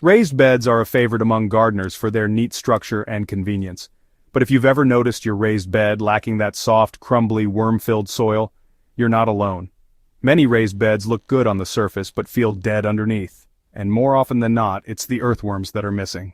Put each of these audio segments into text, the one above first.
Raised beds are a favorite among gardeners for their neat structure and convenience. But if you've ever noticed your raised bed lacking that soft, crumbly, worm-filled soil, you're not alone. Many raised beds look good on the surface but feel dead underneath. And more often than not, it's the earthworms that are missing.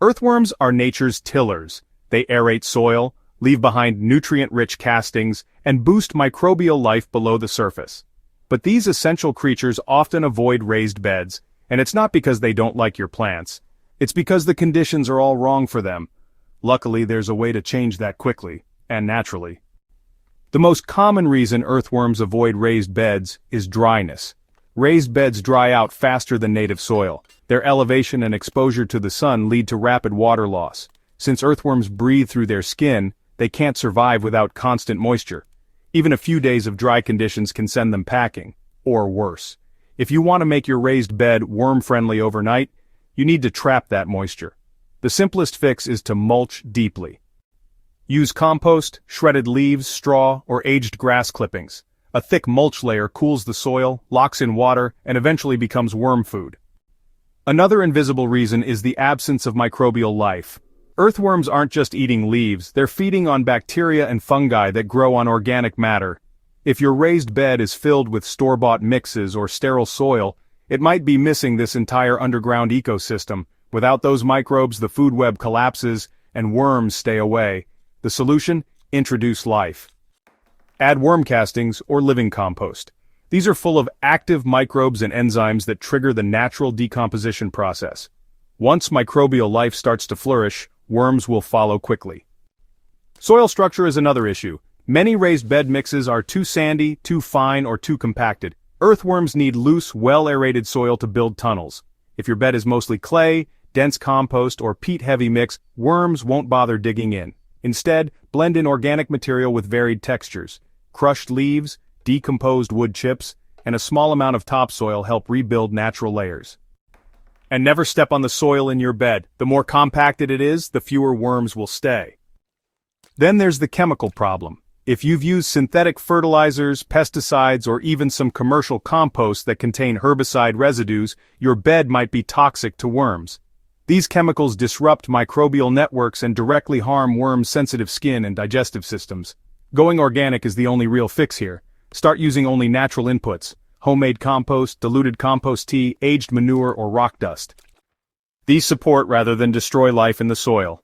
Earthworms are nature's tillers. They aerate soil, leave behind nutrient-rich castings, and boost microbial life below the surface. But these essential creatures often avoid raised beds, and it's not because they don't like your plants. It's because the conditions are all wrong for them. Luckily, there's a way to change that quickly, and naturally. The most common reason earthworms avoid raised beds is dryness. Raised beds dry out faster than native soil. Their elevation and exposure to the sun lead to rapid water loss. Since earthworms breathe through their skin, they can't survive without constant moisture. Even a few days of dry conditions can send them packing, or worse. If you want to make your raised bed worm-friendly overnight, you need to trap that moisture. The simplest fix is to mulch deeply. Use compost, shredded leaves, straw, or aged grass clippings. A thick mulch layer cools the soil, locks in water, and eventually becomes worm food. Another invisible reason is the absence of microbial life. Earthworms aren't just eating leaves, they're feeding on bacteria and fungi that grow on organic matter. If your raised bed is filled with store-bought mixes or sterile soil, it might be missing this entire underground ecosystem. Without those microbes, the food web collapses, and worms stay away. The solution? Introduce life. Add worm castings or living compost. These are full of active microbes and enzymes that trigger the natural decomposition process. Once microbial life starts to flourish, worms will follow quickly. Soil structure is another issue. Many raised bed mixes are too sandy, too fine, or too compacted. Earthworms need loose, well-aerated soil to build tunnels. If your bed is mostly clay, dense compost, or peat-heavy mix, worms won't bother digging in. Instead, blend in organic material with varied textures. Crushed leaves, decomposed wood chips, and a small amount of topsoil help rebuild natural layers. And never step on the soil in your bed. The more compacted it is, the fewer worms will stay. Then there's the chemical problem. If you've used synthetic fertilizers, pesticides, or even some commercial compost that contain herbicide residues, your bed might be toxic to worms. These chemicals disrupt microbial networks and directly harm worms' sensitive skin and digestive systems. Going organic is the only real fix here. Start using only natural inputs: homemade compost, diluted compost tea, aged manure, or rock dust. These support rather than destroy life in the soil.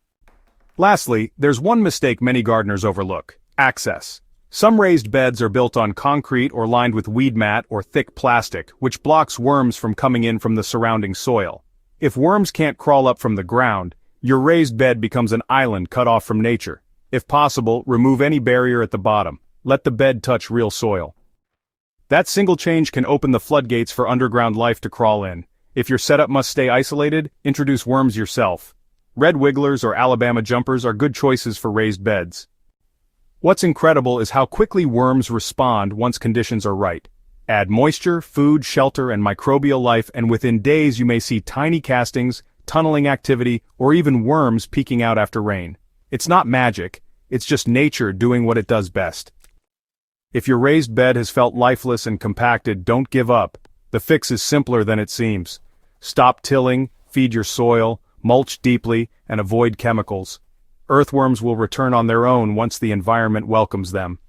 Lastly, there's one mistake many gardeners overlook: access. Some raised beds are built on concrete or lined with weed mat or thick plastic, which blocks worms from coming in from the surrounding soil. If worms can't crawl up from the ground, your raised bed becomes an island cut off from nature. If possible, remove any barrier at the bottom. Let the bed touch real soil. That single change can open the floodgates for underground life to crawl in. If your setup must stay isolated, introduce worms yourself. Red wigglers or Alabama jumpers are good choices for raised beds. What's incredible is how quickly worms respond once conditions are right. Add moisture, food, shelter, and microbial life, and within days you may see tiny castings, tunneling activity, or even worms peeking out after rain. It's not magic, it's just nature doing what it does best. If your raised bed has felt lifeless and compacted, don't give up. The fix is simpler than it seems. Stop tilling, feed your soil, mulch deeply, and avoid chemicals. Earthworms will return on their own once the environment welcomes them.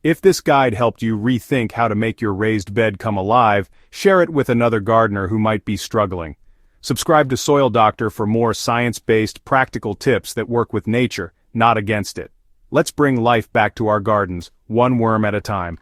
If this guide helped you rethink how to make your raised bed come alive, share it with another gardener who might be struggling. Subscribe to Soil Doctor for more science-based, practical tips that work with nature, not against it. Let's bring life back to our gardens, one worm at a time.